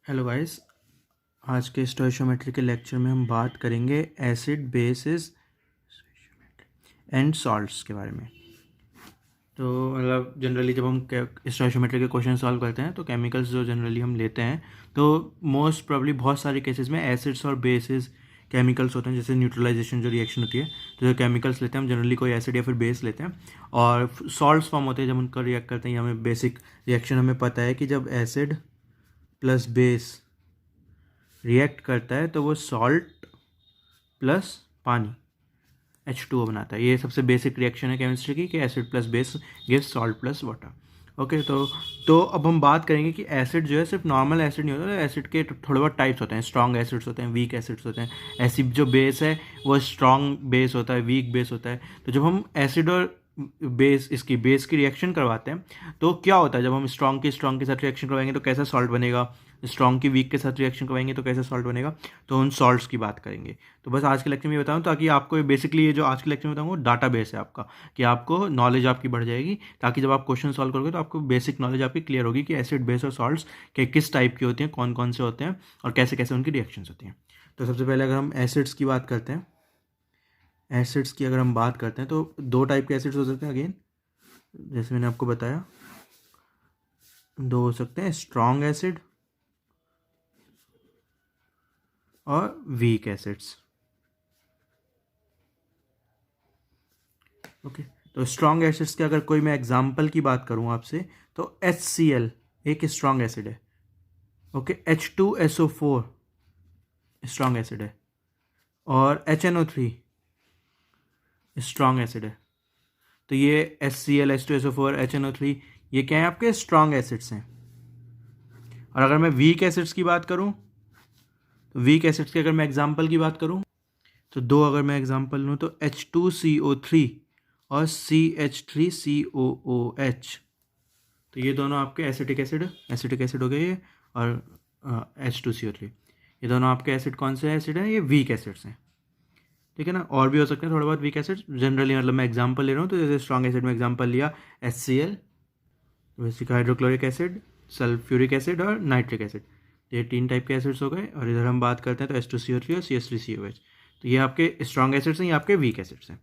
Hello guys, आज के stoichiometry के लेक्चर में हम बात करेंगे एसिड बेसिस एंड सॉल्ट्स के बारे में। तो मतलब जनरली जब हम स्टोइशियोमेट्री के क्वेश्चन सॉल्व करते हैं तो केमिकल्स जो जनरली हम लेते हैं तो मोस्ट प्रॉब्ली बहुत सारे केसेस में एसिड्स और बेसिस केमिकल्स होते हैं। जैसे न्यूट्रलाइजेशन जो रिएक्शन होती है तो जो केमिकल्स लेते हैं हम जनरली कोई एसिड या फिर बेस लेते हैं, और सॉल्ट्स फॉर्म होते हैं जब उनका रिएक्ट करते हैं। ये हमें बेसिक रिएक्शन हमें पता है कि जब एसिड प्लस बेस रिएक्ट करता है तो वो सॉल्ट प्लस पानी H2O बनाता है। ये सबसे बेसिक रिएक्शन है केमिस्ट्री की कि acid plus base gives salt plus water. Okay, तो अब हम बात करेंगे कि एसिड जो है सिर्फ नॉर्मल एसिड नहीं होता, एसिड के थोड़े बहुत टाइप्स होते हैं। स्ट्रॉन्ग एसिड्स होते हैं, वीक एसिड्स होते हैं। एसिड जो बेस है वो स्ट्रॉन्ग बेस होता है, वीक बेस होता है। तो जब हम एसिड और बेस की रिएक्शन करवाते हैं तो क्या होता है, जब हम स्ट्रॉन्ग के साथ रिएक्शन करवाएंगे तो कैसा सॉल्ट बनेगा, स्ट्रॉन्ग की वीक के साथ रिएक्शन करवाएंगे तो कैसा सॉल्ट बनेगा। तो उन सॉल्ट्स की बात करेंगे। तो बस आज के लेक्चर में ये बताऊँ ताकि आपको बेसिकली ये जो आज के लेक्चर में बताऊँ वो डाटा बेस है आपका, कि आपको नॉलेज आपकी बढ़ जाएगी, ताकि जब आप क्वेश्चन सॉल्व करोगे तो आपको बेसिक नॉलेज आपकी क्लियर होगी कि एसिड बेस और सॉल्ट्स के किस टाइप की होती हैं, कौन कौन से होते हैं और कैसे कैसे उनकी रिएक्शंस होती हैं। तो सबसे पहले अगर हम एसिड्स की बात करते हैं, एसिड्स की अगर हम बात करते हैं तो दो टाइप के एसिड्स हो सकते हैं। अगेन जैसे मैंने आपको बताया, दो हो सकते हैं, स्ट्रॉन्ग एसिड और वीक एसिड्स। ओके, तो स्ट्रॉन्ग एसिड्स के अगर कोई मैं एग्जांपल की बात करूं आपसे तो HCl एक स्ट्रॉन्ग एसिड है। ओके, H2SO4 स्ट्रॉन्ग एसिड है, और HNO3 स्ट्रॉन्ग एसिड है। तो ये HCl, H2SO4, HNO3 ये क्या है, आपके स्ट्रॉन्ग एसिड्स हैं। और अगर मैं वीक एसिड्स की बात करूं तो वीक एसिड्स की अगर मैं एग्जांपल की बात करूं तो दो अगर मैं एग्जांपल लूं तो H2CO3 और CH3COOH। तो ये दोनों आपके एसिटिक एसिड हो गए ये, और H2CO3 ये दोनों आपके एसिड कौन से एसिड हैं, ये वीक एसिड्स हैं। ठीक है ना, और भी हो सकते हैं थोड़े बहुत वीक एसिड। जनरली मतलब मैं एग्जांपल ले रहा हूँ, तो जैसे स्ट्रॉन्ग एसिड में एग्जांपल लिया HCl, basic hydrochloric acid, sulphuric acid और नाइट्रिक एसिड। ये तीन टाइप के एसिड्स हो गए। और इधर हम बात करते हैं तो H2CO3 और CH3COH। तो ये आपके स्ट्रॉन्ग एसिड्स हैं, ये आपके वीक एसिड्स हैं।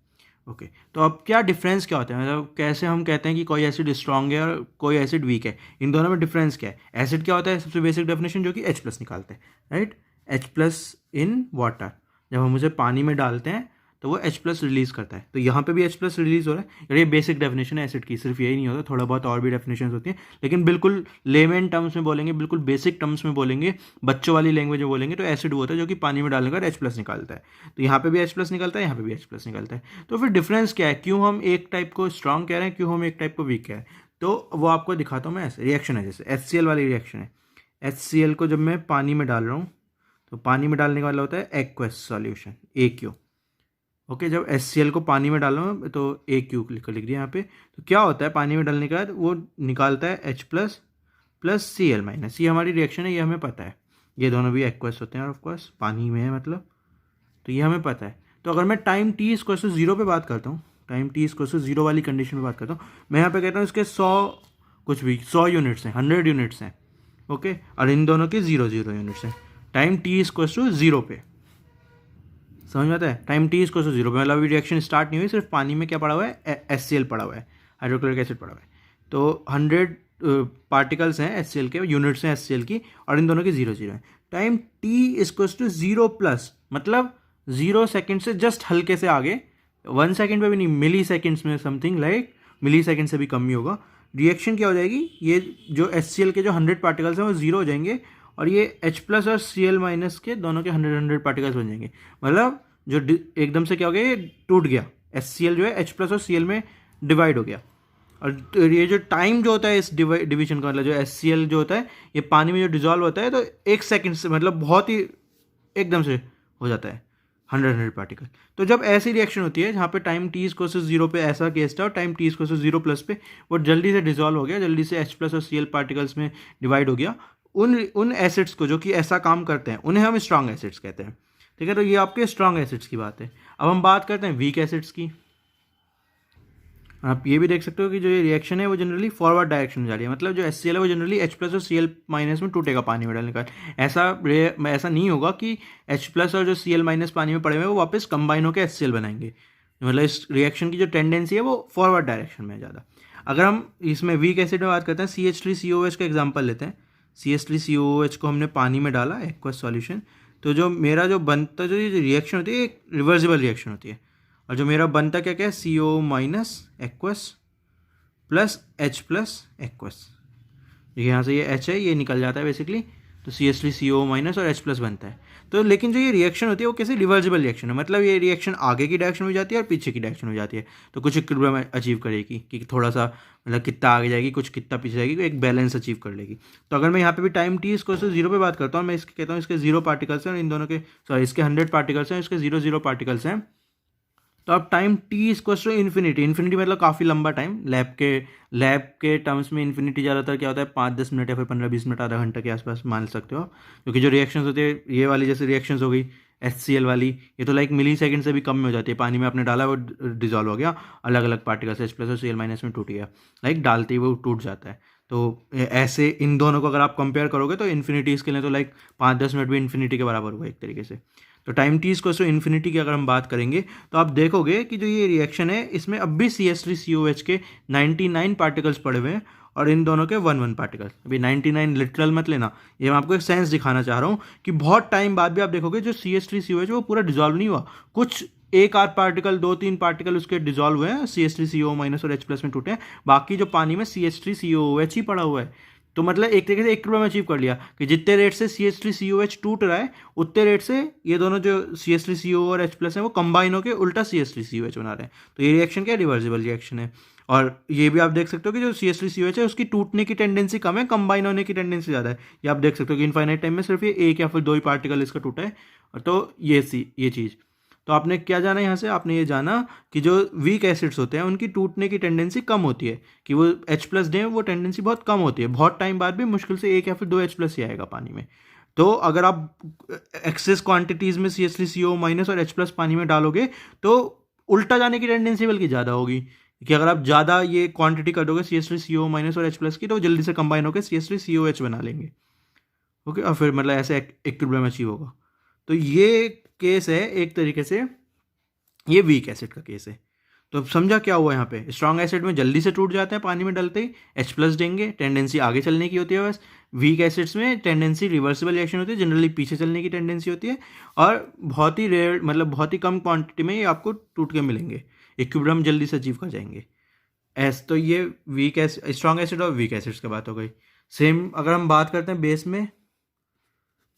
ओके, तो अब क्या डिफरेंस क्या होता है, मतलब कैसे हम कहते हैं कि कोई एसिड स्ट्रॉन्ग है और कोई एसिड वीक है, इन दोनों में डिफरेंस क्या है। एसिड क्या होता है, सबसे बेसिक डेफिनेशन जो कि H+ निकालते हैं, राइट। H+ इन वाटर, जब हम उसे पानी में डालते हैं तो वो H+ रिलीज करता है। तो यहाँ पे भी H+ रिलीज हो रहा है। और ये बेसिक डेफिनेशन है एसिड की, सिर्फ यही नहीं होता, थोड़ा बहुत और भी डेफिनेशन होती हैं, लेकिन बिल्कुल लेमन टर्म्स में बोलेंगे, बिल्कुल बेसिक टर्म्स में बोलेंगे, बच्चों वाली लैंग्वेज में बोलेंगे तो एसिड वो होता है जो कि पानी में डालने का H+ निकालता है। तो यहाँ पे भी H+ निकलता है, यहाँ पे भी H+ निकलता है। तो फिर डिफरेंस क्या है, क्यों हम एक टाइप को स्ट्रॉन्ग कह रहे हैं, क्यों हम एक टाइप को वीक कह रहे हैं, तो वो आपको दिखाता हूँ मैं। ऐसे रिएक्शन है, जैसे HCl वाली रिएक्शन है। HCl को जब मैं पानी में डाल रहा हूँ तो पानी में डालने का मतलब होता है एक्वस सॉल्यूशन, AQ। ओके, जब HCl को पानी में डालो तो AQ लिख दिया यहाँ पे। तो क्या होता है, पानी में डालने के बाद वो निकालता है H+ प्लस Cl-। ये हमारी रिएक्शन है, ये हमें पता है। ये दोनों भी एक्वस होते हैं और ऑफकोर्स पानी में है मतलब, तो ये हमें पता है। तो अगर मैं टाइम t=0 पे बात करता हूँ, टाइम t=0 वाली कंडीशन पे बात करता हूँ, मैं यहाँ पे कहता हूँ इसके 100 यूनिट्स हैं, 100 यूनिट्स हैं। ओके, और इन दोनों के 0 यूनिट्स हैं। टाइम t=0 पे, समझ में आता है। टाइम t=0 पे मतलब अभी रिएक्शन स्टार्ट नहीं हुई, सिर्फ पानी में क्या पड़ा हुआ है, HCl पड़ा हुआ है, हाइड्रोक्लोरिक एसिड पड़ा हुआ है। तो 100 पार्टिकल्स हैं HCl के, यूनिट्स हैं HCl की, और इन दोनों की 0 है। टाइम t=0+ मतलब 0 सेकेंड से जस्ट हल्के से आगे, 1 सेकेंड पे भी नहीं, मिली सेकेंड्स में, समथिंग लाइक मिली सेकेंड से भी कम ही होगा। रिएक्शन क्या हो जाएगी, ये जो HCl के जो 100 पार्टिकल्स हैं वो 0 हो जाएंगे, और ये H+ और Cl- के दोनों के 100 पार्टिकल्स बन जाएंगे। मतलब जो एकदम से क्या हो गया, ये टूट गया, HCl जो है H+ और Cl में डिवाइड हो गया। और ये जो टाइम जो होता है इस डिवीजन का, मतलब जो HCl जो होता है ये पानी में जो डिजॉल्व होता है तो 1 सेकेंड से, मतलब बहुत ही एकदम से हो जाता है 100 पार्टिकल। तो जब ऐसी रिएक्शन होती है जहाँ पे टाइम t=0 पे ऐसा केस था, और टाइम t=0+ पे वो जल्दी से डिजॉल्व हो गया, जल्दी से H+ और Cl पार्टिकल्स में डिवाइड हो गया, उन एसिड्स को जो कि ऐसा काम करते हैं उन्हें हम स्ट्रॉन्ग एसिड्स कहते हैं। ठीक है, तो ये आपके स्ट्रॉन्ग एसिड्स की बात है। अब हम बात करते हैं वीक एसिड्स की। आप ये भी देख सकते हो कि जो ये रिएक्शन है वो जनरली फॉरवर्ड डायरेक्शन में जा रही है, मतलब जो HCl है वो जनरली H प्लस और Cl माइनस में टूटेगा पानी में डालने का। ऐसा नहीं होगा कि H प्लस और जो Cl माइनस पानी में पड़े हुए हैं वो वापस कंबाइन होकर HCl बनाएंगे। मतलब इस रिएक्शन की जो टेंडेंसी है वो फॉरवर्ड डायरेक्शन में है ज़्यादा। अगर हम इसमें वीक एसिड में बात करते हैं, CH3COOH का एग्जाम्पल लेते हैं। CH3COOH को हमने पानी में डाला एक्वस सॉल्यूशन, तो जो मेरा जो बनता जो ये रिएक्शन होती है एक रिवर्सिबल रिएक्शन होती है, और जो मेरा बनता क्या क्या है CO minus aqueous plus H plus aqueous. यहाँ से ये H है ये निकल जाता है बेसिकली, तो CH3CO माइनस और H प्लस बनता है। तो लेकिन जो ये रिएक्शन होती है वो कैसे रिवर्सिबल रिएक्शन है, मतलब ये रिएक्शन आगे की डायरेक्शन में जाती है और पीछे की डायरेक्शन में जाती है, तो कुछ इक्विलिब्रियम अचीव करेगी कि थोड़ा सा मतलब कितना आगे जाएगी कुछ कितना पीछे जाएगी, एक बैलेंस अचीव कर लेगी। तो अगर मैं यहाँ पे भी टाइम t इसको 0 पे बात करता हूँ, मैं इसके कहता हूँ इसके 0 पार्टिकल्स हैं और इन दोनों के इसके 100 पार्टिकल्स हैं, इसके 0 पार्टिकल्स हैं। तो अब time t equals to infinity मतलब काफ़ी लंबा टाइम, लैब के टर्म्स में इन्फिनिटी ज़्यादातर क्या होता है 5-10 मिनट या फिर 15-20 मिनट, आधा घंटा के आसपास मान सकते हो, क्योंकि जो रिएक्शंस होती है ये वाली जैसे रिएक्शंस हो गई HCl वाली, ये तो लाइक मिली सेकेंड से भी कम में हो जाती है। पानी में आपने डाला वो डिजॉल्व हो गया, अलग अलग पार्टिकल्स H प्लस और Cl माइनस में टूट गया, लाइक डालते ही वो टूट जाता है। तो ऐसे इन दोनों को अगर आप कंपेयर करोगे तो इन्फिनिटीज़ के लिए तो लाइक 5-10 मिनट भी इन्फिनिटी के बराबर होगा एक तरीके से। तो time t equals to infinity की अगर हम बात करेंगे तो आप देखोगे कि जो ये रिएक्शन है इसमें अब भी CH3COH के 99 पार्टिकल्स पड़े हुए हैं और इन दोनों के 1 पार्टिकल। अभी 99 लिटरल मत लेना, ये मैं आपको एक सेंस दिखाना चाह रहा हूँ कि बहुत टाइम बाद भी आप देखोगे जो CH3COH वो पूरा डिजॉल्व नहीं हुआ, कुछ एक आध पार्टिकल 2-3 पार्टिकल उसके डिजॉल्व हुए हैं, CH3CO माइनस और H प्लस में टूटे हैं, बाकी जो पानी में CH3COOH ही पड़ा हुआ है। तो मतलब एक तरीके से एक में अचीव कर लिया कि जितने रेट से CH3COH टूट रहा है उतने रेट से ये दोनों जो CH3CO और H प्लस है वो कंबाइन होकर उल्टा CH3COH बना रहे हैं। तो ये रिएक्शन क्या है, रिवर्सिबल रिएक्शन है। और ये भी आप देख सकते हो कि जो CH3COH है उसकी टूटने की टेंडेंसी कम है, कंबाइन होने की टेंडेंसी ज़्यादा है। ये आप देख सकते हो कि इनफाइनाइट टाइम में सिर्फ ये एक या फिर 2 ही पार्टिकल इसका टूटा है। तो ये चीज़ तो आपने क्या जाना यहाँ से, आपने ये जाना कि जो वीक एसिड्स होते हैं उनकी टूटने की टेंडेंसी कम होती है, कि वो H प्लस दें वो टेंडेंसी बहुत कम होती है, बहुत टाइम बाद भी मुश्किल से 1 या फिर 2 H प्लस ही आएगा पानी में। तो अगर आप एक्सेस क्वांटिटीज़ में CH3CO माइनस और H प्लस पानी में डालोगे तो उल्टा जाने की टेंडेंसी बल्कि ज़्यादा होगी, कि अगर आप ज़्यादा ये क्वांटिटी कर दोगे CH3CO माइनस और H प्लस की तो जल्दी से कंबाइन होकर CH3COH बना लेंगे। ओके, और फिर मतलब ऐसे इक्विलिब्रियम अचीव होगा। तो ये केस है एक तरीके से, ये वीक एसिड का केस है। तो अब समझा क्या हुआ यहाँ पे, स्ट्रॉन्ग एसिड में जल्दी से टूट जाते हैं पानी में डलते ही, H प्लस देंगे, टेंडेंसी आगे चलने की होती है बस। वीक एसिड्स में टेंडेंसी रिवर्सिबल रिएक्शन होती है, जनरली पीछे चलने की टेंडेंसी होती है, और बहुत ही रेयर मतलब बहुत ही कम क्वांटिटी में ये आपको टूट के मिलेंगे, इक्विलिब्रियम जल्दी से अचीव कर जाएंगे। तो ये वीक एसिड, स्ट्रॉन्ग एसिड और वीक एसिड्स की बात हो गई। सेम अगर हम बात करते हैं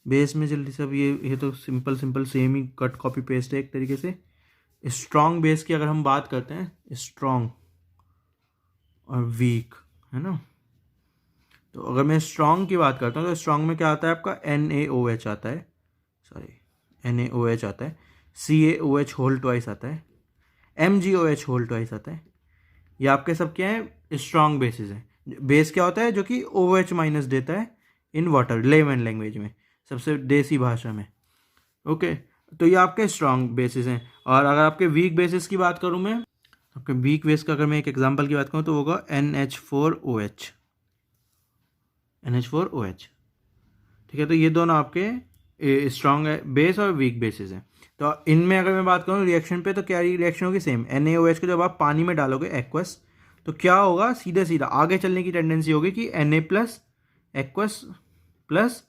बेस में जल्दी से, अब ये तो सिंपल सेम ही कट कॉपी पेस्ट है एक तरीके से। स्ट्रॉन्ग बेस की अगर हम बात करते हैं, स्ट्रॉन्ग और वीक है ना, तो अगर मैं स्ट्रॉन्ग की बात करता हूँ तो स्ट्रॉन्ग में क्या आता है आपका NaOH आता है, NaOH आता है, CaOH होल ट्वाइस आता है, MgOH होल ट्वाइस आता है। ये आपके सब क्या है, स्ट्रॉन्ग बेसिस है। बेस क्या होता है, जो कि OH माइनस देता है इन वाटर, लेमन लैंग्वेज में, सबसे देसी भाषा में। ओके, तो ये आपके स्ट्रॉन्ग बेसिस हैं। और अगर आपके वीक बेसिस की बात करूँ मैं, आपके वीक बेस का अगर मैं एक एग्जांपल की बात करूँ तो होगा NH4OH। ठीक है, तो ये दोनों आपके स्ट्रॉन्ग बेस और वीक बेसिस हैं। तो इनमें अगर मैं बात करूँ रिएक्शन पे, तो क्या रिएक्शन होगी, सेम NaOH को जब आप पानी में डालोगे एक्वस, तो क्या होगा, सीधा आगे चलने की टेंडेंसी होगी कि Na plus aqueous plus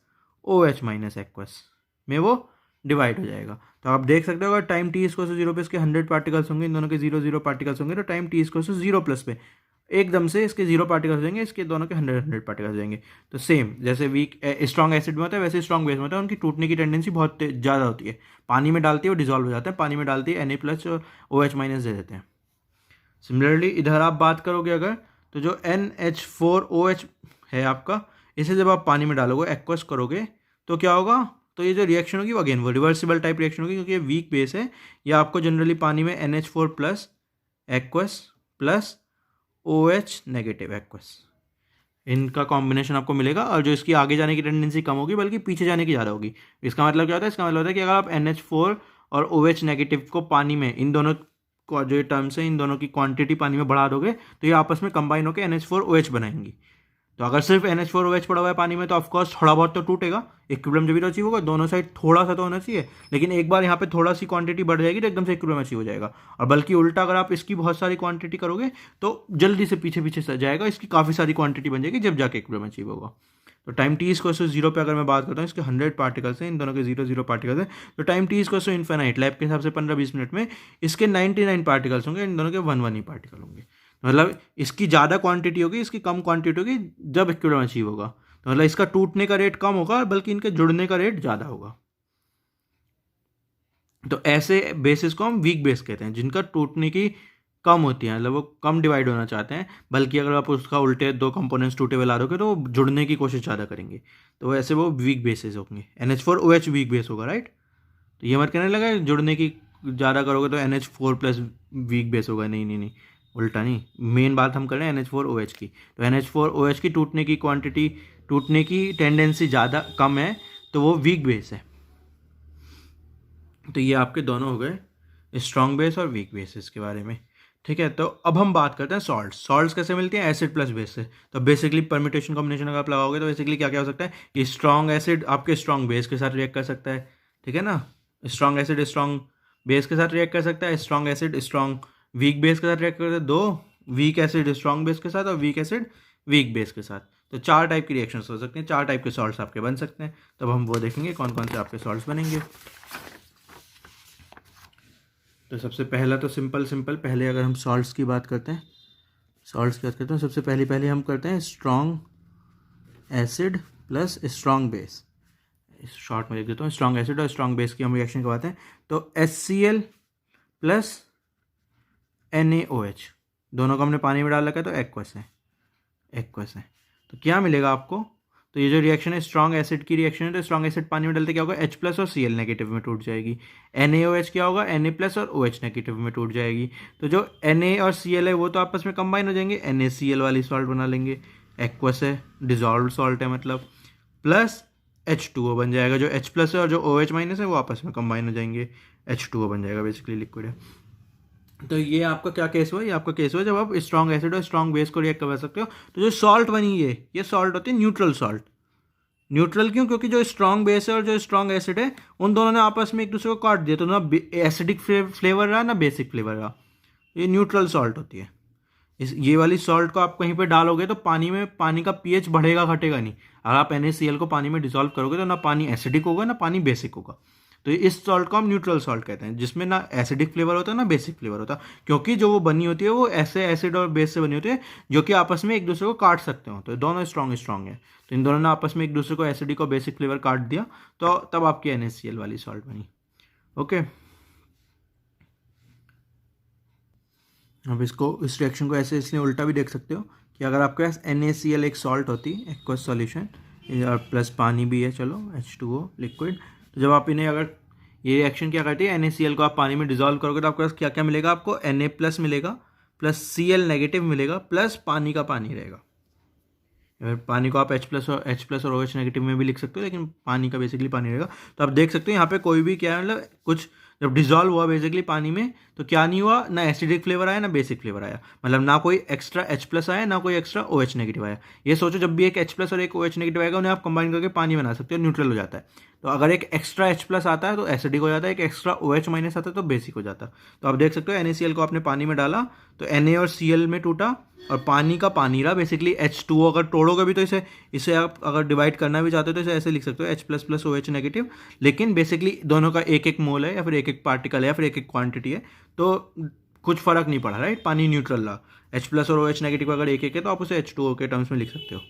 OH minus aqueous में वो डिवाइड हो जाएगा। तो आप देख सकते हो अगर टाइम t इसको 0 पे इसके 100 पार्टिकल्स होंगे, इन दोनों के 0 पार्टिकल्स होंगे, तो टाइम t इसको 0 प्लस पे एकदम से इसके 0 पार्टिकल्स होंगे, इसके दोनों के 100 पार्टिकल्स होंगे। तो सेम जैसे वीक स्ट्रॉन्ग एसिड में होता है वैसे स्ट्रॉन्ग बेस में होता है, उनकी टूटने की टेंडेंसी बहुत ज़्यादा होती है। पानी में डालते ही वो डिजॉल्व हो जाता है, पानी में डालते ही Na प्लस और OH माइनस दे देते हैं। सिमिलरली इधर आप बात करोगे अगर, तो जो NH4OH है आपका, इसे जब आप पानी में डालोगे एक्वस करोगे तो क्या होगा, तो ये जो रिएक्शन होगी वो अगेन वो रिवर्सिबल टाइप रिएक्शन होगी, क्योंकि ये वीक बेस है। ये आपको जनरली पानी में NH4 plus aqueous plus OH negative aqueous, इनका कॉम्बिनेशन आपको मिलेगा, और जो इसकी आगे जाने की टेंडेंसी कम होगी बल्कि पीछे जाने की ज़्यादा होगी। इसका मतलब क्या होता है, इसका मतलब होता है कि अगर आप NH4 और OH नेगेटिव को पानी में इन दोनों जो ये टर्म्स है इन दोनों की क्वांटिटी पानी में बढ़ा दोगे तो ये आपस में कंबाइन होकर NH4OH बनाएंगी। तो अगर सिर्फ NH4OH पड़ा हुआ है पानी में तो ऑफकोर्स थोड़ा बहुत तो टूटेगा, इक्विलिब्रियम जब भी तो अचीव होगा, दोनों साइड थोड़ा सा तो होना चाहिए, लेकिन एक बार यहाँ पे थोड़ा सी क्वांटिटी बढ़ जाएगी तो एकदम से इक्विलिब्रियम अचीव हो जाएगा। और बल्कि उल्टा अगर आप इसकी बहुत सारी क्वांटिटी करोगे तो जल्दी से पीछे पीछे जाएगा, इसकी काफ़ी सारी क्वांटिटी बन जाएगी जब जाके इक्विलिब्रियम अचीव होगा। तो time T is equal to 0 पे अगर मैं बात करता हूँ, इसके 100 पार्टिकल्स हैं, इन दोनों के 0 पार्टिकल्स हैं, तो time T is equal to infinite, lab के हिसाब से 15-20 मिनट में इसके 99 पार्टिकल्स होंगे, इन दोनों के 1 ही पार्टिकल होंगे। मतलब इसकी ज़्यादा क्वांटिटी होगी, इसकी कम क्वांटिटी होगी जब इक्विलिब्रियम अचीव होगा। तो मतलब इसका टूटने का रेट कम होगा बल्कि इनके जुड़ने का रेट ज़्यादा होगा। तो ऐसे बेसिस को हम वीक बेस कहते हैं, जिनका टूटने की कम होती है, मतलब वो कम डिवाइड होना चाहते हैं, बल्कि अगर आप उसका उल्टे दो कंपोनेंट्स टूटे हुए ला दोगे तो वो जुड़ने की कोशिश ज़्यादा करेंगे, तो वैसे वो वीक बेसिस होंगे। NH4OH वीक बेस होगा, राइट। तो ये मत कहने लगा जुड़ने की ज़्यादा करोगे तो NH4+ वीक बेस होगा, नहीं, उल्टा नहीं, मेन बात हम कर रहे हैं NH4OH की। तो NH4OH की टूटने की क्वांटिटी, टूटने की टेंडेंसी ज़्यादा कम है तो वो वीक बेस है। तो ये आपके दोनों हो गए स्ट्रॉन्ग बेस और वीक बेसिस के बारे में, ठीक है। तो अब हम बात करते हैं सॉल्ट्स कैसे मिलती हैं, एसिड प्लस बेस से। तो बेसिकली परम्यूटेशन कॉम्बिनेशन अगर आप लगाओगे तो बेसिकली क्या क्या हो सकता है कि स्ट्रॉन्ग एसिड आपके स्ट्रॉन्ग बेस के साथ रिएक्ट कर सकता है, ठीक है ना। स्ट्रॉन्ग एसिड स्ट्रॉन्ग बेस के साथ रिएक्ट कर सकता है, strong acid strong weak base के साथ रिएक्ट करते हैं, दो वीक एसिड स्ट्रॉन्ग बेस के साथ और वीक एसिड वीक बेस के साथ। तो 4 टाइप की रिएक्शंस हो सकते हैं, 4 टाइप के सॉल्ट्स आपके बन सकते हैं। तब हम वो देखेंगे कौन कौन से आपके सॉल्ट्स बनेंगे। तो सबसे पहला तो सिंपल पहले अगर हम सॉल्ट्स की बात करते हैं, सबसे पहले हम करते हैं strong acid plus strong base. Short में लिख देता हूँ, स्ट्रॉन्ग एसिड और स्ट्रॉन्ग बेस की हम रिएक्शन करवाते हैं। तो HCl प्लस NaOH दोनों को हमने पानी में डाल रखा है तो एक्वस है। तो क्या मिलेगा आपको, तो ये जो रिएक्शन है स्ट्रॉन्ग एसिड की रिएक्शन है, तो स्ट्रॉन्ग एसिड पानी में डालते क्या होगा, H+ और Cl नेगेटिव में टूट जाएगी। NaOH क्या होगा, Na+ और OH नेगेटिव में टूट जाएगी। तो जो Na और Cl है वो तो आपस में कंबाइन हो जाएंगे, NaCl वाली सॉल्ट बना लेंगे, एक्वस है, डिजॉल्व सॉल्ट है मतलब, प्लस H2O बन जाएगा। जो H+ है और जो OH- है वो आपस में कंबाइन हो जाएंगे, H2O बन जाएगा, बेसिकली लिक्विड है। तो ये आपका क्या केस हुआ, ये आपका केस हुआ जब आप स्ट्रॉन्ग एसिड और स्ट्रॉन्ग बेस को रिएक्ट करवा सकते हो। तो जो सॉल्ट बनी है ये सॉल्ट होती है न्यूट्रल सॉल्ट। न्यूट्रल क्यों, क्योंकि जो स्ट्रॉन्ग बेस है और जो स्ट्रॉन्ग एसिड है उन दोनों ने आपस में एक दूसरे को काट दिया, तो ना एसिडिक फ्लेवर रहा ना बेसिक फ्लेवर रहा, ये न्यूट्रल सॉल्ट होती है। ये वाली सॉल्ट को आप कहीं पे डालोगे तो पानी में पानी का pH बढ़ेगा घटेगा नहीं। अगर आप NaCl को पानी में डिसॉल्व करोगे तो ना पानी एसिडिक होगा ना पानी बेसिक होगा। तो इस सॉल्ट को हम न्यूट्रल सॉल्ट कहते हैं, जिसमें ना एसिडिक फ्लेवर होता है ना बेसिक फ्लेवर होता है, क्योंकि जो वो बनी होती है वो ऐसे एसिड और बेस से बनी होती है जो कि आपस में एक दूसरे को काट सकते हो। तो दोनों स्ट्रॉन्ग है, तो इन दोनों ने आपस में एक दूसरे को एसिडिक और बेसिक फ्लेवर काट दिया, तो तब आपकी NaCl वाली सॉल्ट बनी। ओके, अब इस रिएक्शन को ऐसे इसलिए उल्टा भी देख सकते हो कि अगर आपके पास NaCl एक सॉल्ट होती है, एक्वस सॉल्यूशन, और प्लस पानी भी है, चलो H2O लिक्विड, तो जब आप इन्हें अगर ये रिएक्शन क्या करती है, NaCl को आप पानी में डिजॉल्व करोगे तो आपके पास क्या क्या मिलेगा, आपको Na+ मिलेगा, प्लस Cl नेगेटिव मिलेगा, प्लस पानी का पानी रहेगा। पानी को आप H+ और OH नेगेटिव में भी लिख सकते हो, लेकिन पानी का बेसिकली पानी रहेगा। तो आप देख सकते हो यहाँ पे कोई भी क्या है, मतलब कुछ जब डिजॉल्व हुआ बेसिकली पानी में तो क्या नहीं हुआ, ना एसिडिक फ्लेवर आया ना बेसिक फ्लेवर आया, मतलब ना कोई एक्स्ट्रा H+ आया ना कोई एक्स्ट्रा OH नेगेटिव आया। ये सोचो जब भी एक H+ और एक OH नेगेटिव आएगा उन्हें आप कंबाइन करके पानी बना सकते हो, न्यूट्रल हो जाता है। तो अगर एक एक्स्ट्रा H+ आता है तो एसिडिक हो जाता है, एक एक्स्ट्रा OH- आता है तो बेसिक हो जाता है। तो आप देख सकते हो NaCl को आपने पानी में डाला तो Na और Cl में टूटा और पानी का पानी रहा, बेसिकली H2O। अगर तोड़ोगे भी तो इसे आप अगर डिवाइड करना भी चाहते हो तो इसे ऐसे लिख सकते हो, H+ OH नेगेटिव, लेकिन बेसिकली दोनों का एक एक मोल है या फिर एक एक पार्टिकल है या फिर एक एक क्वांटिटी है, तो कुछ फर्क नहीं पड़ा, राइट। पानी न्यूट्रल रहा। H+ और OH नेगेटिव अगर एक एक है तो आप उसे H2O के टर्म्स में लिख सकते हो।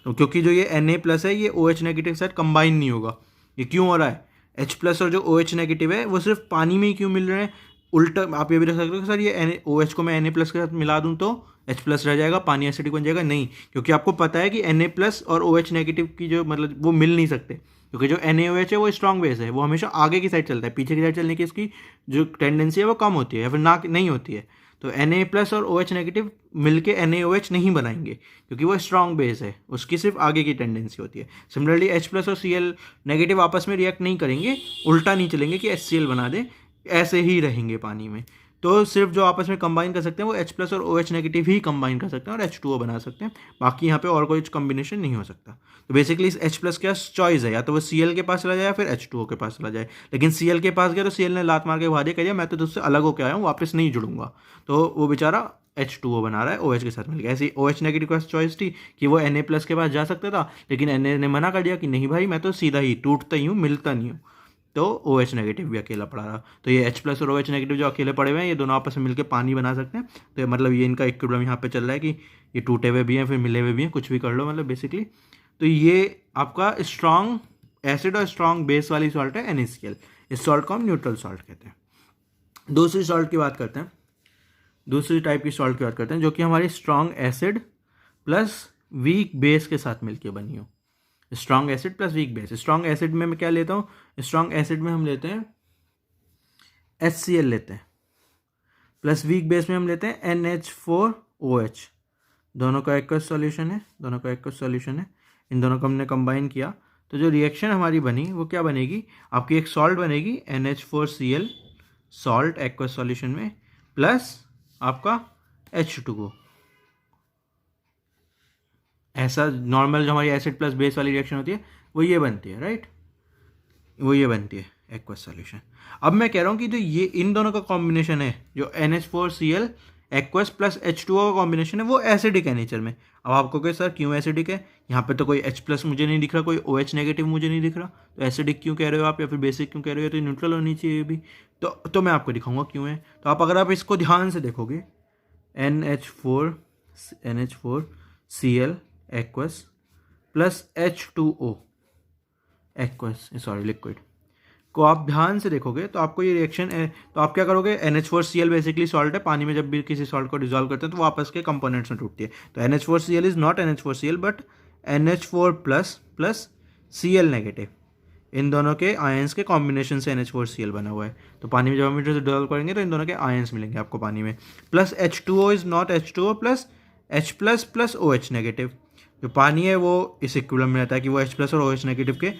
तो क्योंकि जो ये Na+ है ये OH नेगेटिव के साथ कंबाइन नहीं होगा। ये क्यों हो रहा है, H+ और जो OH नेगेटिव है वो सिर्फ पानी में ही क्यों मिल रहे हैं, उल्टा आप ये भी रख सकते हो कि सर ये OH को मैं Na+ के साथ मिला दूं तो H+ रह जाएगा, पानी एसिडिक बन जाएगा। नहीं, क्योंकि आपको पता है कि Na+ और OH नेगेटिव की जो मतलब वो मिल नहीं सकते, क्योंकि जो NaOH है वो स्ट्रॉन्ग बेस है, वो हमेशा आगे की साइड चलता है, पीछे की साइड चलने की इसकी जो टेंडेंसी है वो कम होती है या फिर ना नहीं होती है। तो Na+ और OH नेगेटिव मिलके NaOH नहीं बनाएंगे, क्योंकि वो स्ट्रॉन्ग बेस है, उसकी सिर्फ आगे की टेंडेंसी होती है। सिमिलरली H+ और Cl नेगेटिव आपस में रिएक्ट नहीं करेंगे, उल्टा नहीं चलेंगे कि HCl बना दे, ऐसे ही रहेंगे पानी में। तो सिर्फ जो आपस में कंबाइन कर सकते हैं वो H प्लस और OH नेगेटिव ही कंबाइन कर सकते हैं और H2O बना सकते हैं, बाकी यहाँ पे और कोई कॉम्बिनेशन नहीं हो सकता। तो बेसिकली इस H प्लस के पास चॉइस है, या तो वो Cl के पास चला जाए या फिर H2O के पास चला जाए। लेकिन Cl के पास गया तो Cl ने लात मार के भाग दिया, कह दिया मैं तो तुझसे अलग होकर आया हूँ, वापस नहीं जुड़ूंगा, तो वो बेचारा H2O बना रहा है OH के साथ मिल गया। ऐसे ही OH नेगेटिव के पास चॉइस थी कि वो Na प्लस के पास जा सकता था, लेकिन Na ने मना कर दिया कि नहीं भाई मैं तो सीधा ही टूटता ही हूँ, मिलता नहीं हूँ, तो OH नेगेटिव भी अकेला पड़ा रहा। तो ये H प्लस और OH नेगेटिव जो अकेले पड़े हुए हैं, ये दोनों आपस में मिलकर पानी बना सकते हैं। तो ये मतलब ये इनका इक्विलिब्रियम यहाँ पे चल रहा है कि ये टूटे हुए भी हैं फिर मिले हुए भी हैं, कुछ भी कर लो मतलब बेसिकली। तो ये आपका स्ट्रॉन्ग एसिड और स्ट्रॉन्ग बेस वाली सॉल्ट है NaCl। इस सॉल्ट को हम न्यूट्रल सॉल्ट कहते हैं। दूसरी सॉल्ट की बात करते हैं, दूसरी टाइप की सॉल्ट की बात करते हैं जो कि हमारी strong acid plus weak base के साथ मिलकर बनी हो। Strong acid plus weak base. Strong acid में मैं क्या लेता हूँ, स्ट्रॉन्ग एसिड में हम लेते हैं HCl लेते हैं, प्लस वीक बेस में हम लेते हैं NH4OH। दोनों का एक्वस सॉल्यूशन है, दोनों का एक्वस सॉल्यूशन है। इन दोनों को हमने कंबाइन किया तो जो रिएक्शन हमारी बनी वो क्या बनेगी, आपकी एक सॉल्ट बनेगी NH4Cl सॉल्ट एक्वस सॉल्यूशन में, प्लस आपका H2O। ऐसा नॉर्मल जो हमारी एसिड प्लस बेस वाली रिएक्शन होती है वो ये बनती है, राइट, वो ये बनती है एक्वस सॉल्यूशन। अब मैं कह रहा हूँ कि जो ये इन दोनों का कॉम्बिनेशन है, जो NH4Cl एक्वस प्लस H2O का कॉम्बिनेशन है, वो एसिडिक है नेचर में। अब आपको कहे सर क्यों एसिडिक है, यहाँ पे तो कोई H प्लस मुझे नहीं दिख रहा, कोई OH नेगेटिव मुझे नहीं दिख रहा, तो एसिडिक क्यों कह रहे हो आप, या फिर बेसिक क्यों कह रहे हो, तो न्यूट्रल होनी चाहिए भी। तो मैं आपको दिखाऊंगा क्यों है। तो आप अगर आप इसको ध्यान से देखोगे, NH4Cl aqueous plus H2O aqueous sorry liquid को आप ध्यान से देखोगे तो आपको ये रिएक्शन है। तो आप क्या करोगे, NH4Cl बेसिकली सॉल्ट है, पानी में जब भी किसी सॉल्ट को डिजोल्व करते हैं तो वो आपस के कंपोनेंट्स में टूटती है। तो NH4Cl is not NH4Cl but NH4 plus Cl negative, इन दोनों के आयंस के कॉम्बिनेशन से NH4Cl बना हुआ है। तो पानी में जब हम इसे डिजोल्व करेंगे तो इन दोनों के आयंस मिलेंगे आपको पानी में, plus H2O is not H2O plus H plus OH negative. जो पानी है वो इस इक्विलिब्रियम में रहता है कि वो H प्लस और OH नेगेटिव के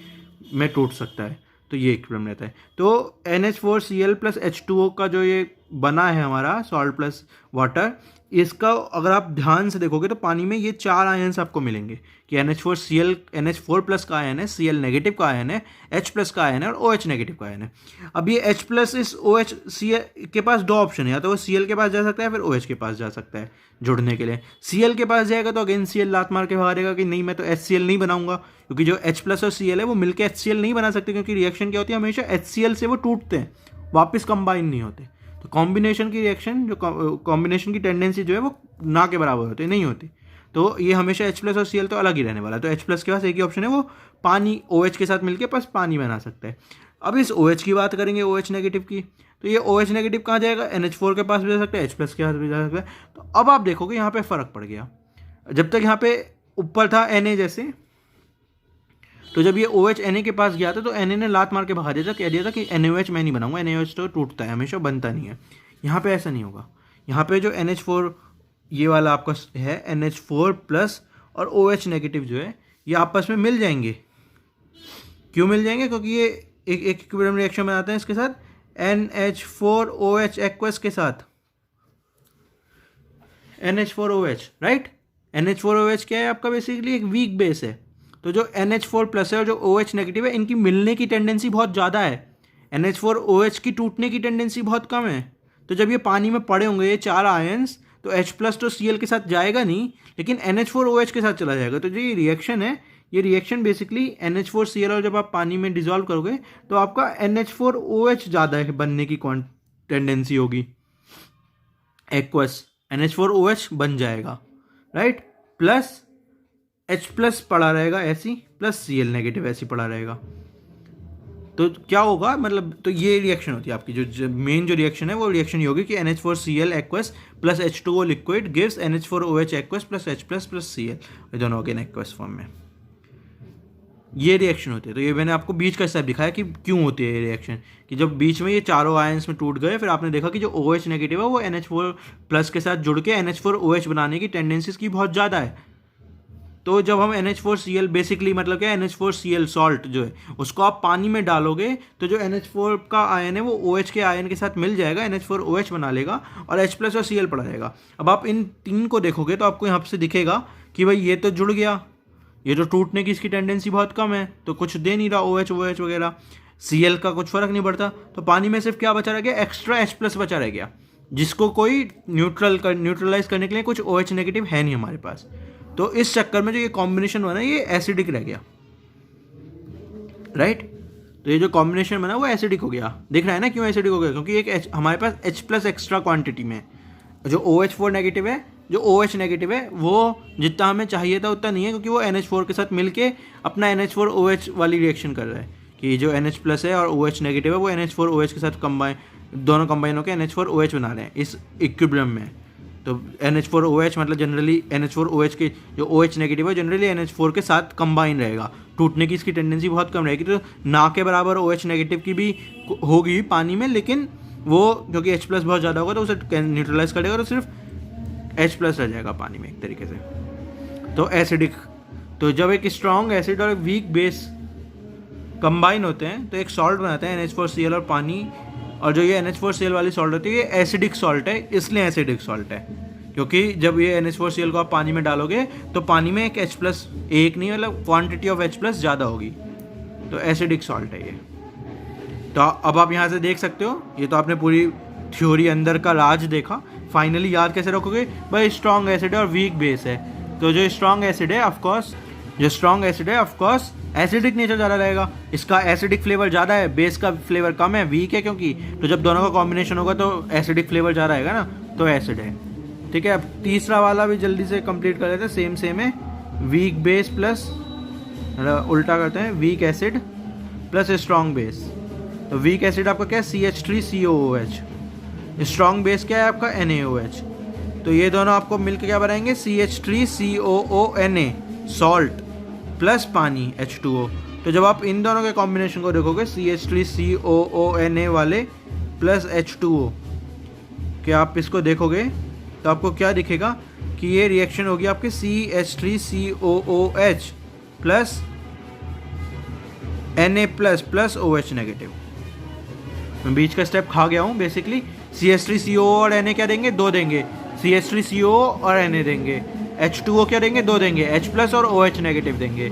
में टूट सकता है, तो ये इक्विलिब्रियम रहता है। तो NH4Cl प्लस H2O का जो ये बना है हमारा सॉल्ट प्लस वाटर, इसका अगर आप ध्यान से देखोगे तो पानी में ये 4 आयन्स आपको मिलेंगे कि NH4Cl NH4 प्लस का आयन है, Cl नेगेटिव का आयन है, H प्लस का आयन है और OH नेगेटिव का आयन है। अब ये H प्लस इस OH Cl के पास 2 ऑप्शन है, या तो वो Cl के पास जा सकता है फिर OH के पास जा सकता है जुड़ने के लिए। Cl के पास जाएगा तो अगेन Cl लात मार के भागेगा कि नहीं मैं तो HCl नहीं बनाऊंगा, क्योंकि जो H प्लस और Cl है वो मिलकर HCl नहीं बना सकते, क्योंकि रिएक्शन क्या होती है हमेशा HCl से वो टूटते हैं, वापस कंबाइन नहीं होते। तो कॉम्बिनेशन की रिएक्शन जो कॉम्बिनेशन की टेंडेंसी जो है वो ना के बराबर होती है, नहीं होती। तो ये हमेशा H प्लस और Cl तो अलग ही रहने वाला है। तो H प्लस के पास एक ही ऑप्शन है, वो पानी OH के साथ मिलकर बस पानी बना सकता है। अब इस OH की बात करेंगे, OH नेगेटिव की, तो ये OH नेगेटिव कहाँ जाएगा, NH4 के पास भी जा सकता है, H प्लस के पास भी जा सकता है। तो अब आप देखोगे यहाँ पे फ़र्क पड़ गया। जब तक यहाँ पे ऊपर था Na जैसे, तो जब ये OH Na के पास गया था तो Na ने लात मार के भगा दिया था, कह दिया था कि NaOH मैं नहीं बनाऊंगा, NaOH तो टूटता है हमेशा, बनता नहीं है। यहाँ पे ऐसा नहीं होगा। यहाँ पे जो NH4 ये वाला आपका है, NH4 प्लस और OH नेगेटिव जो है ये आपस में मिल जाएंगे। क्यों मिल जाएंगे, क्योंकि ये एक इक्विलिब्रियम रिएक्शन बनाते हैं इसके साथ, NH4OH एक्वस के साथ, NH4OH, राइट। NH4OH क्या है आपका, बेसिकली एक वीक बेस है। तो जो NH4 प्लस है और जो OH नेगेटिव है, इनकी मिलने की टेंडेंसी बहुत ज़्यादा है, NH4OH की टूटने की टेंडेंसी बहुत कम है। तो जब ये पानी में पड़े होंगे ये 4 आयंस, तो H प्लस तो Cl के साथ जाएगा नहीं, लेकिन NH4OH के साथ चला जाएगा। तो जो ये रिएक्शन है, ये रिएक्शन बेसिकली NH4Cl और जब आप पानी में डिजोल्व करोगे तो आपका NH4OH ज़्यादा है बनने की टेंडेंसी होगी, एक्वस NH4OH बन जाएगा, राइट, प्लस H प्लस पड़ा रहेगा ऐसी, प्लस Cl नेगेटिव ऐसी पड़ा रहेगा। तो क्या होगा, मतलब तो ये रिएक्शन होती है आपकी, जो मेन जो रिएक्शन है वो रिएक्शन ये होगी कि NH4Cl aqueous plus H2O liquid gives NH4OH aqueous plus H plus Cl, ये दोनों अगेन एक्वस फॉर्म में ये रिएक्शन होती है। तो ये मैंने आपको बीच का स्टेप दिखाया कि क्यों होती है ये रिएक्शन, कि जब बीच में ये चारों आयंस में टूट गए, फिर आपने देखा कि जो OH नेगेटिव है वो NH4 प्लस के साथ जुड़ के NH4OH बनाने की टेंडेंसी इसकी बहुत ज़्यादा है। तो जब हम NH4Cl बेसिकली मतलब क्या NH4Cl सॉल्ट जो है उसको आप पानी में डालोगे तो जो NH4 का आयन है वो OH के आयन के साथ मिल जाएगा, NH4OH बना लेगा और H प्लस और Cl पड़ा रहेगा। अब आप इन तीन को देखोगे तो आपको यहाँ से दिखेगा कि भाई ये तो जुड़ गया, ये तो टूटने की इसकी टेंडेंसी बहुत कम है तो कुछ दे नहीं रहा OH OH वगैरह, Cl का कुछ फर्क नहीं पड़ता, तो पानी में सिर्फ क्या बचा रह गया, एक्स्ट्रा H प्लस बचा रह गया, जिसको कोई न्यूट्रलाइज करने के लिए कुछ OH नेगेटिव है नहीं हमारे पास। तो इस चक्कर में जो ये कॉम्बिनेशन बना ये एसिडिक रह गया, राइट। तो ये जो कॉम्बिनेशन बना वो एसिडिक हो गया। दिख रहा है ना क्यों एसिडिक हो गया, क्योंकि एक हमारे पास H प्लस एक्स्ट्रा क्वांटिटी में है। जो OH4 नेगेटिव है, जो OH नेगेटिव है वो जितना हमें चाहिए था उतना नहीं है, क्योंकि वो NH4 के साथ मिलके अपना NH4OH वाली रिएक्शन कर रहा है कि जो NH प्लस है और OH नेगेटिव है वो NH4OH के साथ दोनों कंबाइन होकर NH4OH बना रहे हैं इस इक्विलिब्रियम में। तो NH4OH मतलब जनरली NH4OH के जो OH नेगेटिव है जनरली NH4 के साथ कंबाइन रहेगा, टूटने की इसकी टेंडेंसी बहुत कम रहेगी। तो ना के बराबर OH नेगेटिव की भी होगी पानी में, लेकिन वो क्योंकि H प्लस बहुत ज़्यादा होगा तो उसे न्यूट्रलाइज करेगा तो सिर्फ H प्लस रह जाएगा पानी में एक तरीके से। तो एसिडिक, तो जब एक स्ट्रॉन्ग एसिड और एक वीक बेस कंबाइन होते हैं तो एक सॉल्ट बनाते हैं NH4Cl और पानी, और जो ये NH4Cl वाली सॉल्ट होती है ये एसिडिक सॉल्ट है, इसलिए एसिडिक सॉल्ट है क्योंकि जब ये NH4Cl को आप पानी में डालोगे तो पानी में एक H प्लस एक नहीं मतलब क्वांटिटी ऑफ H प्लस ज़्यादा होगी, तो एसिडिक सॉल्ट है ये। तो अब आप यहाँ से देख सकते हो, ये तो आपने पूरी थ्योरी अंदर का राज देखा। फाइनली याद कैसे रखोगे भाई, स्ट्रॉन्ग एसिड है और वीक बेस है, तो जो स्ट्रॉन्ग एसिड है ऑफकोर्स एसिडिक नेचर ज़्यादा रहेगा, इसका एसिडिक फ्लेवर ज़्यादा है, बेस का फ्लेवर कम है, वीक है क्योंकि, तो जब दोनों का कॉम्बिनेशन होगा तो एसिडिक फ्लेवर ज़्यादा आएगा ना, तो एसिड है। ठीक है, अब तीसरा वाला भी जल्दी से कंप्लीट कर लेते हैं, सेम है, वीक बेस प्लस उल्टा करते हैं, weak acid plus strong base. तो वीक एसिड आपका क्या है CH3COOH, स्ट्रॉन्ग बेस क्या है आपका NaOH। तो ये दोनों आपको मिलकर क्या बनाएंगे CH3COONA सॉल्ट प्लस पानी H2O। तो जब आप इन दोनों के कॉम्बिनेशन को देखोगे CH3COONA वाले प्लस H2O कि आप इसको देखोगे तो आपको क्या दिखेगा कि ये रिएक्शन होगी आपके CH3COOH plus Na plus plus OH negative. मैं बीच का स्टेप खा गया हूँ बेसिकली। CH3CO और Na क्या देंगे, 2 देंगे, CH3CO और Na देंगे, H2O क्या देंगे, 2 देंगे, H प्लस और OH नेगेटिव देंगे।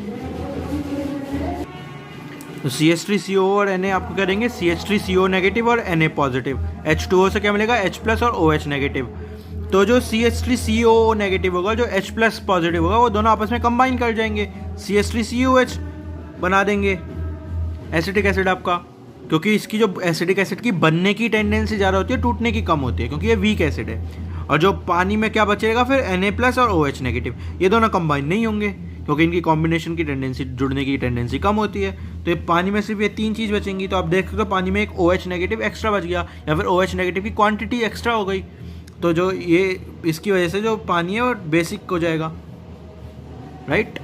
तो CH3CO और Na आपको क्या देंगे, CH3CO नेगेटिव और Na पॉजिटिव। H2O से क्या मिलेगा, H प्लस और OH नेगेटिव। तो जो CH3CO नेगेटिव होगा, जो H प्लस पॉजिटिव होगा, वो दोनों आपस में कंबाइन कर जाएंगे, CH3COH बना देंगे एसिटिक एसिड आपका, क्योंकि इसकी जो एसिडिक एसिड की बनने की टेंडेंसी ज़्यादा होती है, टूटने की कम होती है, क्योंकि ये वीक एसिड है। और जो पानी में क्या बचेगा फिर, Na प्लस और OH नेगेटिव, ये दोनों कंबाइन नहीं होंगे क्योंकि इनकी कॉम्बिनेशन की टेंडेंसी, जुड़ने की टेंडेंसी कम होती है। तो ये पानी में सिर्फ ये 3 चीज़ बचेंगी। तो आप देख सकते हो पानी में एक OH नेगेटिव एक्स्ट्रा बच गया, या फिर OH नेगेटिव की क्वांटिटी एक्स्ट्रा हो गई। तो जो ये इसकी वजह से जो पानी है वो बेसिक हो जाएगा, राइट।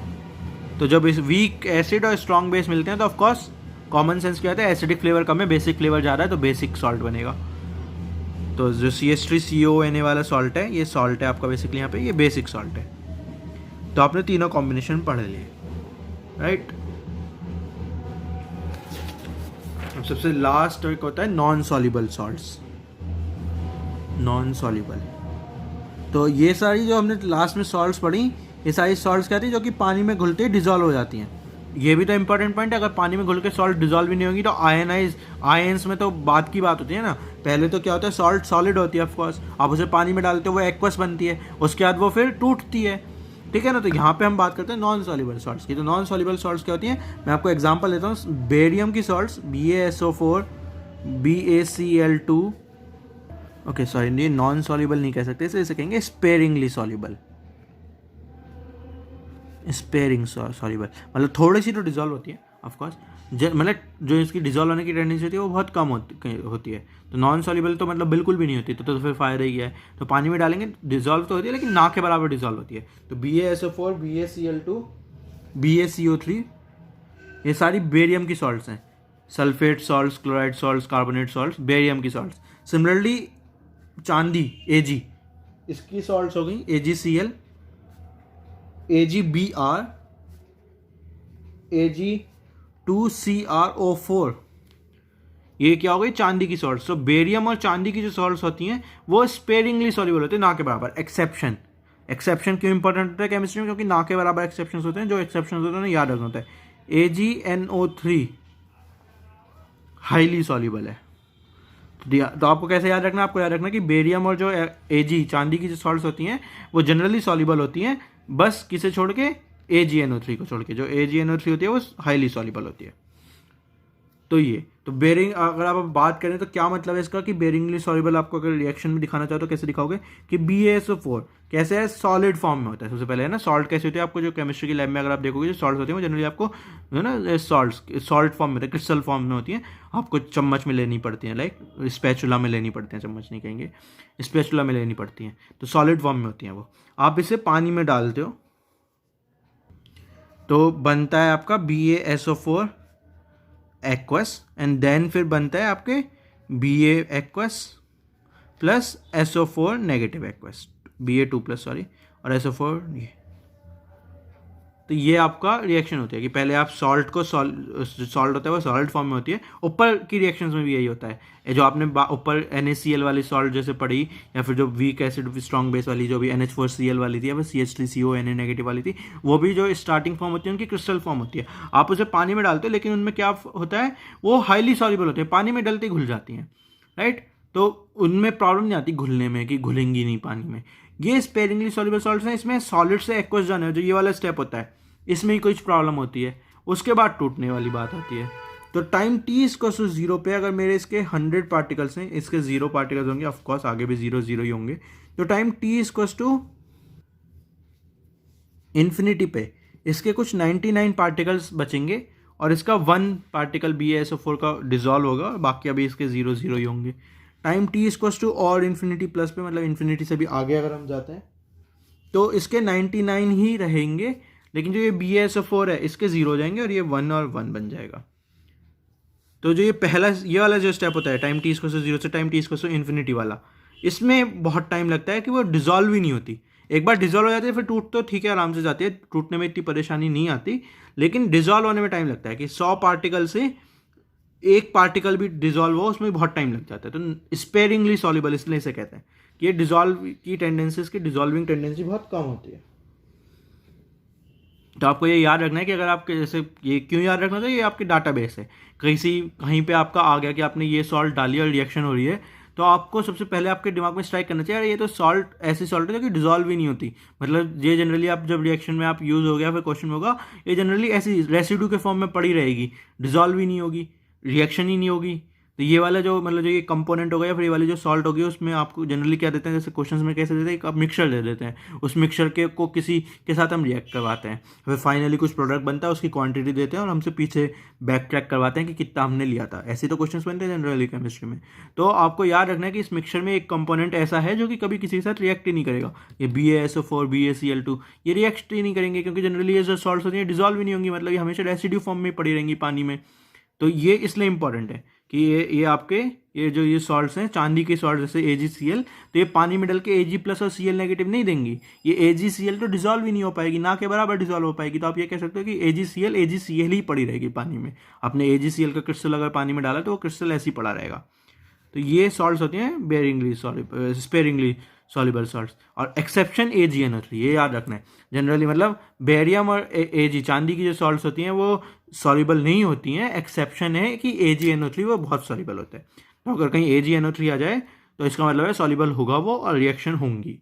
तो जब इस वीक एसिड और स्ट्रॉन्ग बेस मिलते हैं तो ऑफकोर्स कॉमन सेंस क्या होता है, एसिडिक फ्लेवर कम है, बेसिक फ्लेवर ज़्यादा है, तो बेसिक सॉल्ट बनेगा। तो जो CH3CONA वाला सॉल्ट है, ये सॉल्ट है आपका बेसिकली यहाँ पे, ये बेसिक सॉल्ट है। तो आपने तीनों कॉम्बिनेशन पढ़ लिए, राइट। अब सबसे लास्ट एक होता है non soluble salts, non soluble. तो ये सारी जो हमने लास्ट में सॉल्ट्स पढ़ी, ये सारी सॉल्ट्स क्या थी, जो कि पानी में घुलते ही डिजॉल्व हो जाती हैं। ये भी तो इंपॉर्टेंट पॉइंट है, अगर पानी में घुल के सॉल्ट डिजॉल्व भी नहीं होगी तो आयंस में तो बात की बात होती है ना। पहले तो क्या होता है, सॉल्ट सॉलिड होती है ऑफकोर्स, आप उसे पानी में डालते हो वो एक्वस बनती है, उसके बाद वो फिर टूटती है, ठीक है ना। तो यहाँ पे हम बात करते हैं नॉन सॉल्युबल सॉल्ट्स की। तो नॉन सॉल्युबल सॉल्ट्स क्या होती हैं, मैं आपको एग्जांपल देता हूँ। बेरियम की salts BaSO4 BaCl2, okay sorry, ये नॉन सॉल्युबल नहीं कह सकते, इसे कहेंगे स्पेरिंगली सॉल्युबल, स्पेरिंग सॉल्युबल, मतलब थोड़ी सी तो डिजॉल्व होती है ऑफकोर्स, मतलब जो इसकी डिजॉल्व होने की टेंडेंसी होती है वो बहुत कम होती है। तो नॉन सॉल्युबल तो मतलब बिल्कुल भी नहीं होती, तो फिर फायदा ही है। तो पानी में डालेंगे डिजॉल्व तो होती है, लेकिन ना के बराबर डिजॉल्व होती है। तो BaSO4 BaCl2 BaCO3 ये सारी बेरियम की सॉल्ट्स हैं, sulphate salts, chloride salts, carbonate salts, barium की सॉल्ट्स। सिमिलरली चांदी Ag, इसकी सॉल्ट्स हो गई AgCl, AgBr Ag2CrO4, ये क्या हो गई, चांदी की सॉल्ट। सो बेरियम और चांदी की जो सॉल्ट्स होती हैं वो स्पेरिंगली सॉल्युबल होते हैं, ना के बराबर। एक्सेप्शन क्यों इंपॉर्टेंट होता है केमिस्ट्री में, क्योंकि ना के बराबर एक्सेप्शन होते हैं। जो एक्सेप्शन होते हैं ना याद रखना होता है। AgNO3 हाईली सॉल्युबल है। तो आपको कैसे याद रखना है, आपको याद रखना कि बेरियम और जो Ag चांदी की जो सॉल्ट्स होती हैं वो जनरली सॉल्युबल होती हैं, बस किसे छोड़ के, AgNO3 को छोड़ के। जो AgNO3 होती है वो हाईली सॉल्युबल होती है। तो ये तो बेरिंग, अगर आप बात करें तो क्या मतलब है इसका कि बेरिंगली सॉल्युबल आपको अगर रिएक्शन में दिखाना चाहो तो कैसे दिखाओगे कि BaSO4 कैसे है, सॉलिड फॉर्म में होता है। सबसे पहले है ना, सॉल्ट कैसे होते हैं, आपको जो केमिस्ट्री की लैब में अगर आप देखोगे जो सॉल्ट होती है वो जनरली आपको है ना सॉल्ट फॉर्म में होता है, क्रिस्टल फॉर्म में होती है। आपको चम्मच में लेनी पड़ती है, लाइक स्पैचुला में लेनी पड़ती है, चम्मच नहीं कहेंगे, स्पैचुला में लेनी पड़ती हैं। तो सॉलिड फॉर्म में होती हैं वो। आप इसे पानी में डालते हो तो बनता है आपका BaSO4 एक्वस, एंड देन फिर बनता है आपके Ba aqueous plus SO4 negative aqueous, Ba2+ sorry, और SO4 ये। तो ये आपका रिएक्शन होती है कि पहले आप सॉल्ट को सॉल्ट होता है वो सॉलिड फॉर्म में होती है। ऊपर की रिएक्शंस में भी यही होता है। ये जो आपने ऊपर NaCl वाली सॉल्ट जैसे पढ़ी, या फिर जो वीक एसिड स्ट्रॉन्ग बेस वाली जो भी NH4Cl वाली थी या फिर CH3CO Na नेगेटिव वाली थी, वो भी जो स्टार्टिंग फॉर्म होती है उनकी क्रिस्टल फॉर्म होती है। आप उसे पानी में डालते हो लेकिन उनमें क्या होता है, वो हाईली सॉल्युबल होते हैं, पानी में डलते ही घुल जाती हैं, राइट। तो उनमें प्रॉब्लम नहीं आती घुलने में कि घुलेंगी नहीं पानी में। ये स्पेरिंगली सॉल्युबल सॉल्ट्स हैं, इसमें सॉलिड से एक्वस जाना है, जो ये वाला स्टेप होता है, इसमें ही कुछ प्रॉब्लम होती है। उसके बाद टूटने वाली बात आती है। तो टाइम t=0 पे अगर मेरे इसके 100 पार्टिकल्स हैं, इसके 0 पार्टिकल्स होंगे, ऑफकोर्स आगे भी 0 0 ही होंगे। तो टाइम t=∞ पे इसके कुछ 99 पार्टिकल्स बचेंगे और इसका 1 पार्टिकल BaSO4 का डिजॉल्व होगा और बाकी अभी इसके 0 0 ही होंगे। टाइम t=∞+ पे, मतलब इन्फिनिटी से भी आगे अगर हम जाते हैं तो इसके 99 ही रहेंगे, लेकिन जो ये BaSO4 है इसके 0 हो जाएंगे और ये 1 और 1 बन जाएगा। तो जो ये पहला ये वाला जो स्टेप होता है टाइम t=0 से टाइम t=∞ वाला, इसमें बहुत टाइम लगता है कि वो डिजॉल्व ही नहीं होती। एक बार डिजॉल्व हो जाती है फिर टूट तो ठीक है, आराम से जाती है, टूटने में इतनी परेशानी नहीं आती, लेकिन डिजॉल्व होने में टाइम लगता है कि 100 पार्टिकल से एक पार्टिकल भी डिजॉल्व हो उसमें बहुत टाइम लग जाता है। तो स्पेरिंगली सॉल्युबल इसलिए इसे कहते हैं कि ये डिजॉल्व की टेंडेंसी, इसकी डिजॉल्विंग टेंडेंसी बहुत कम होती है। तो आपको ये याद रखना है कि अगर आपके जैसे, ये क्यों याद रखना था, ये आपकी डाटाबेस है, कहीं पे आपका आ गया कि आपने ये सॉल्ट डाली और रिएक्शन हो रही है, तो आपको सबसे पहले आपके दिमाग में स्ट्राइक करना चाहिए, ये तो सॉल्ट ऐसी सॉल्ट है जो कि डिजॉल्व ही नहीं होती। मतलब ये जनरली आप जब रिएक्शन में आप यूज़ हो गया फिर क्वेश्चन होगा, ये जनरली ऐसी रेसिड्यू के फॉर्म में पड़ी रहेगी, डिजॉल्व ही नहीं होगी, रिएक्शन ही नहीं होगी। तो ये वाला जो मतलब जो ये कंपोनेंट हो गया, फिर ये वाली जो सॉल्ट होगी, उसमें आपको जनरली क्या देते हैं, जैसे क्वेश्चंस में कैसे देते हैं, आप मिक्सचर दे देते हैं, उस मिक्सचर के को किसी के साथ हम रिएक्ट करवाते हैं, फिर फाइनली कुछ प्रोडक्ट बनता है, उसकी क्वांटिटी देते हैं और हमसे पीछे बैक ट्रैक करवाते हैं कि कितना हमने लिया था। ऐसे तो क्वेश्चंस बनते हैं जनरली केमिस्ट्री में। तो आपको याद रखना है कि इस मिक्सचर में एक कंपोनेंट ऐसा है जो कि कभी किसी के साथ रिएक्ट ही नहीं करेगा। ये BaSO4 BaCl2 ये रिएक्ट ही नहीं करेंगे, क्योंकि जनरली ये जो सॉल्ट्स होती हैं डिजॉल्व ही नहीं होंगी, मतलब ये हमेशा रेसिड्यू फॉर्म में पड़ी रहेंगी पानी में। तो ये इसलिए इंपॉर्टेंट है कि ये आपके ये सॉल्ट्स हैं, चांदी के सॉल्ट जैसे AgCl, तो ये पानी में डल के Ag+ और Cl नेगेटिव नहीं देंगी। ये AgCl तो डिजॉल्व ही नहीं हो पाएगी, ना के बराबर डिजॉल्व हो पाएगी। तो आप ये कह सकते हो कि AgCl ही पड़ी रहेगी पानी में। आपने AgCl का क्रिस्टल अगर पानी में डाला तो वो क्रिस्टल ऐसे ही पड़ा रहेगा। तो ये सॉल्ट्स होती हैं स्पेरिंगली सॉल्युबल सॉल्ट्स। और एक्सेप्शन AgNO3, ये याद रखना है। जनरली मतलब बेरियम और Ag चांदी की जो सॉल्ट्स होती हैं वो सॉल्युबल नहीं होती हैं, एक्सेप्शन है कि AgNO3 वो बहुत सॉल्युबल होते हैं। तो अगर कहीं AgNO3 आ जाए तो इसका मतलब है सॉल्युबल होगा वो और रिएक्शन होंगी।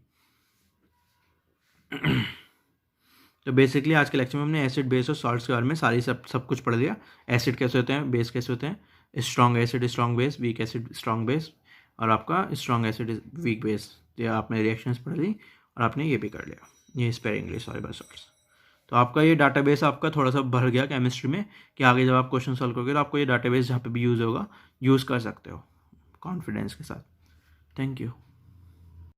तो बेसिकली आज के लेक्चर में हमने एसिड, बेस और सॉल्ट्स के बारे में सब कुछ पढ़ लिया। एसिड कैसे होते हैं, बेस कैसे होते हैं, strong acid strong base, weak acid strong base, और आपका स्ट्रॉन्ग एसिड वीक बेस। ये आपने रिएक्शंस पढ़ ली और आपने ये भी कर लिया, ये स्पेरिंगली सॉल्युबल सॉल्ट्स। तो आपका ये डाटाबेस आपका थोड़ा सा भर गया केमिस्ट्री में कि आगे जब आप क्वेश्चन सॉल्व करोगे तो आपको ये डाटाबेस जहाँ पे भी यूज़ होगा यूज़ कर सकते हो कॉन्फिडेंस के साथ। Thank you.